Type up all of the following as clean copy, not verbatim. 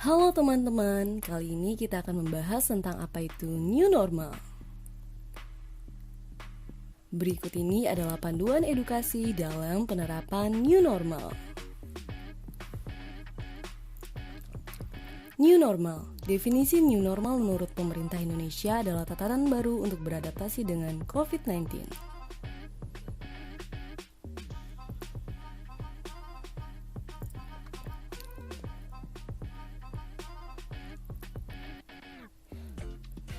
Halo teman-teman, kali ini kita akan membahas tentang apa itu new normal. Berikut ini adalah panduan edukasi dalam penerapan new normal. New normal, definisi new normal menurut pemerintah Indonesia adalah tatanan baru untuk beradaptasi dengan COVID-19.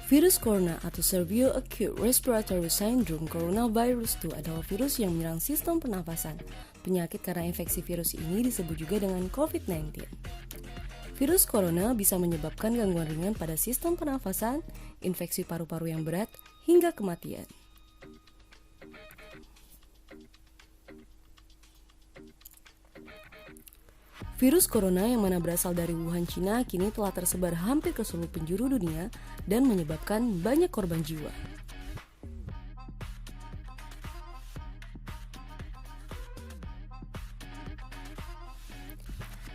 Virus corona atau Severe Acute Respiratory Syndrome Coronavirus 2 adalah virus yang menyerang sistem pernafasan. Penyakit karena infeksi virus ini disebut juga dengan COVID-19. Virus corona bisa menyebabkan gangguan ringan pada sistem pernafasan, infeksi paru-paru yang berat, hingga kematian. Virus corona yang mana berasal dari Wuhan, Cina, kini telah tersebar hampir ke seluruh penjuru dunia dan menyebabkan banyak korban jiwa.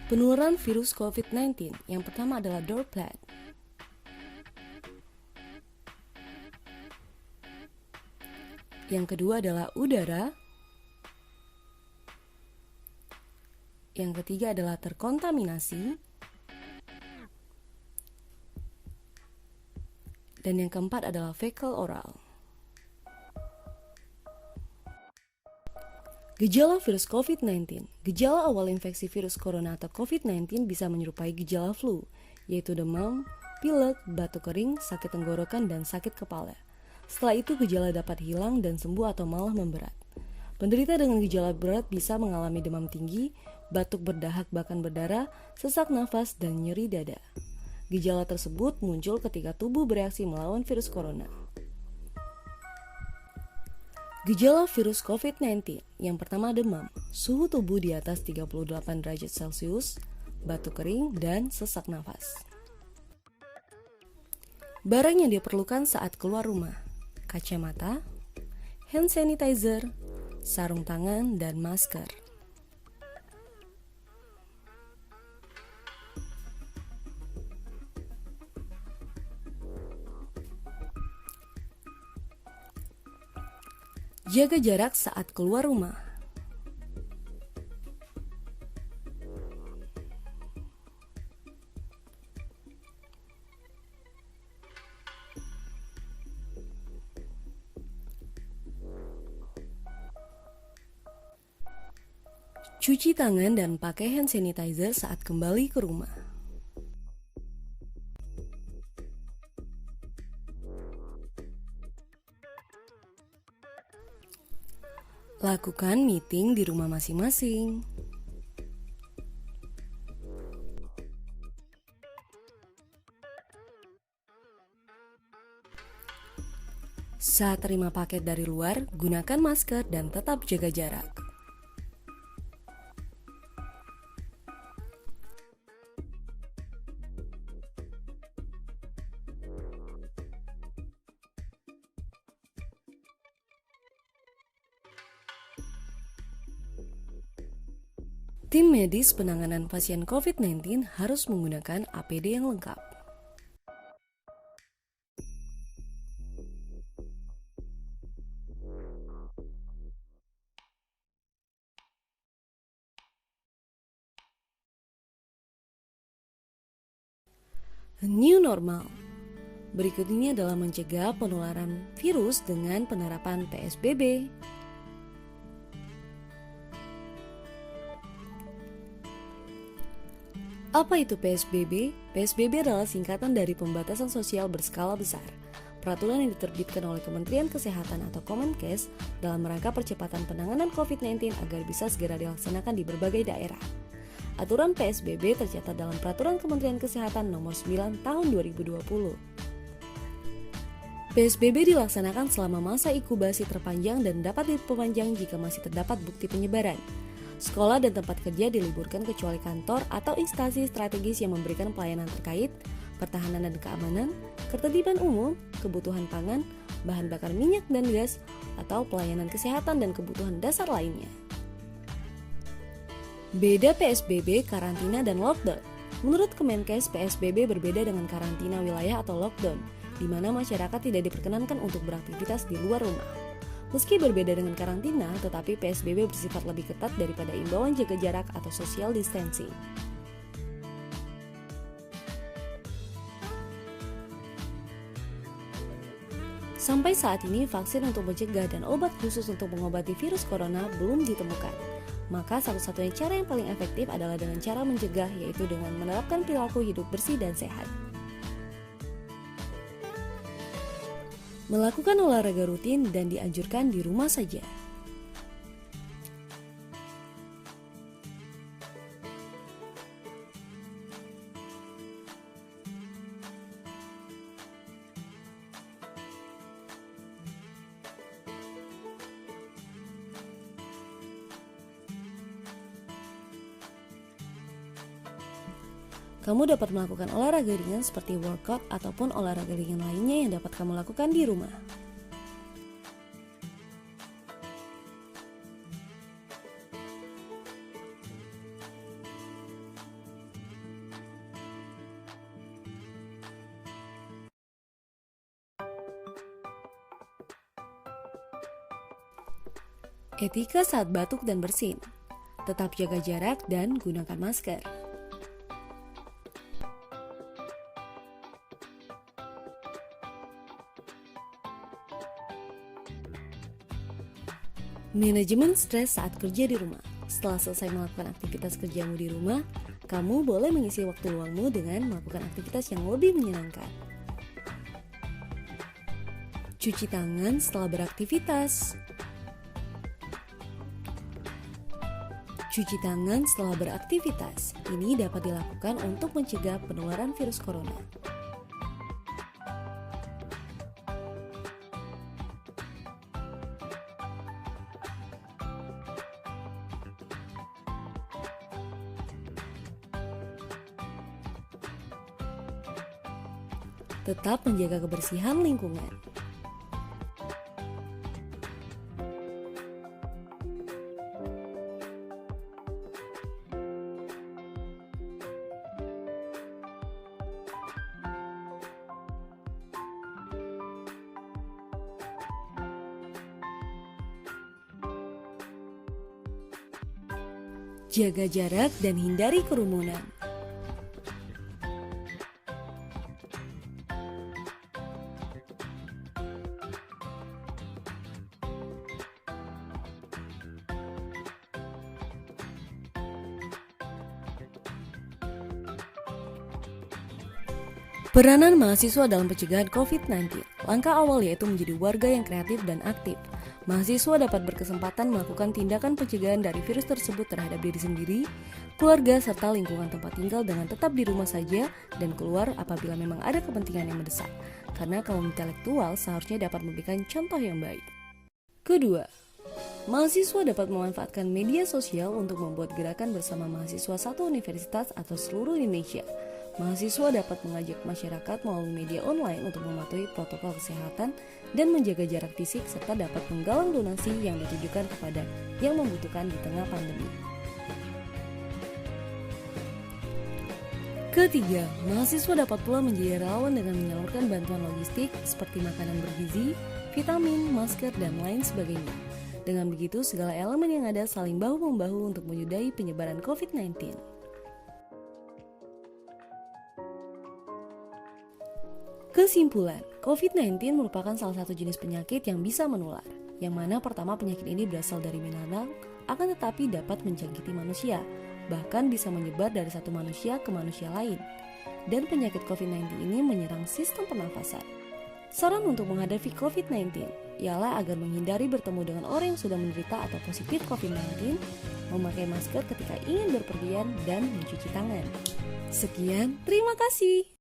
Penularan virus COVID-19 yang pertama adalah droplet. Yang kedua adalah udara. Yang ketiga adalah terkontaminasi. Dan yang keempat adalah fecal oral. Gejala virus COVID-19. Gejala awal infeksi virus corona atau COVID-19 bisa menyerupai gejala flu, yaitu demam, pilek, batuk kering, sakit tenggorokan, dan sakit kepala. Setelah itu gejala dapat hilang dan sembuh atau malah memberat. Penderita dengan gejala berat bisa mengalami demam tinggi, batuk berdahak bahkan berdarah, sesak nafas, dan nyeri dada. Gejala tersebut muncul ketika tubuh bereaksi melawan virus corona. Gejala virus COVID-19. Yang pertama demam, suhu tubuh di atas 38 derajat Celcius, batuk kering, dan sesak nafas. Barang yang diperlukan saat keluar rumah: kacamata, hand sanitizer, sarung tangan, dan masker. Jaga jarak saat keluar rumah. Cuci tangan dan pakai hand sanitizer saat kembali ke rumah. Lakukan meeting di rumah masing-masing. Saat terima paket dari luar, gunakan masker dan tetap jaga jarak. Tim medis penanganan pasien COVID-19 harus menggunakan APD yang lengkap. New normal. Berikut ini adalah mencegah penularan virus dengan penerapan PSBB. Apa itu PSBB? PSBB adalah singkatan dari pembatasan sosial berskala besar. Peraturan yang diterbitkan oleh Kementerian Kesehatan atau Kemenkes dalam rangka percepatan penanganan COVID-19 agar bisa segera dilaksanakan di berbagai daerah. Aturan PSBB tercatat dalam Peraturan Kementerian Kesehatan Nomor 9 Tahun 2020. PSBB dilaksanakan selama masa inkubasi terpanjang dan dapat diperpanjang jika masih terdapat bukti penyebaran. Sekolah dan tempat kerja diliburkan kecuali kantor atau instansi strategis yang memberikan pelayanan terkait pertahanan dan keamanan, ketertiban umum, kebutuhan pangan, bahan bakar minyak dan gas, atau pelayanan kesehatan dan kebutuhan dasar lainnya. Beda PSBB, karantina, dan lockdown. Menurut Kemenkes, PSBB berbeda dengan karantina wilayah atau lockdown, di mana masyarakat tidak diperkenankan untuk beraktivitas di luar rumah. Meski berbeda dengan karantina, tetapi PSBB bersifat lebih ketat daripada imbauan jaga jarak atau social distancing. Sampai saat ini, vaksin untuk mencegah dan obat khusus untuk mengobati virus corona belum ditemukan. Maka satu-satunya cara yang paling efektif adalah dengan cara mencegah, yaitu dengan menerapkan perilaku hidup bersih dan sehat. Melakukan olahraga rutin dan dianjurkan di rumah saja. Kamu dapat melakukan olahraga ringan seperti workout ataupun olahraga ringan lainnya yang dapat kamu lakukan di rumah. Etika saat batuk dan bersin. Tetap jaga jarak dan gunakan masker. Manajemen stres saat kerja di rumah. Setelah selesai melakukan aktivitas kerjamu di rumah, kamu boleh mengisi waktu luangmu dengan melakukan aktivitas yang lebih menyenangkan. Cuci tangan setelah beraktivitas. Cuci tangan setelah beraktivitas. Ini dapat dilakukan untuk mencegah penularan virus corona. Tetap menjaga kebersihan lingkungan. Jaga jarak dan hindari kerumunan. Peranan mahasiswa dalam pencegahan COVID-19. Langkah awal yaitu menjadi warga yang kreatif dan aktif. Mahasiswa dapat berkesempatan melakukan tindakan pencegahan dari virus tersebut terhadap diri sendiri, keluarga, serta lingkungan tempat tinggal dengan tetap di rumah saja dan keluar apabila memang ada kepentingan yang mendesak. Karena kaum intelektual seharusnya dapat memberikan contoh yang baik. Kedua, mahasiswa dapat memanfaatkan media sosial untuk membuat gerakan bersama mahasiswa satu universitas atau seluruh Indonesia. Mahasiswa dapat mengajak masyarakat melalui media online untuk mematuhi protokol kesehatan dan menjaga jarak fisik serta dapat menggalang donasi yang ditujukan kepada yang membutuhkan di tengah pandemi. Ketiga, mahasiswa dapat pula menjadi relawan dengan menyalurkan bantuan logistik seperti makanan bergizi, vitamin, masker, dan lain sebagainya. Dengan begitu, segala elemen yang ada saling bahu-membahu untuk menyudahi penyebaran COVID-19. Kesimpulan, COVID-19 merupakan salah satu jenis penyakit yang bisa menular, yang mana pertama penyakit ini berasal dari binatang, akan tetapi dapat menjangkiti manusia, bahkan bisa menyebar dari satu manusia ke manusia lain. Dan penyakit COVID-19 ini menyerang sistem pernafasan. Saran untuk menghadapi COVID-19 ialah agar menghindari bertemu dengan orang yang sudah menderita atau positif COVID-19, memakai masker ketika ingin berpergian, dan mencuci tangan. Sekian, terima kasih.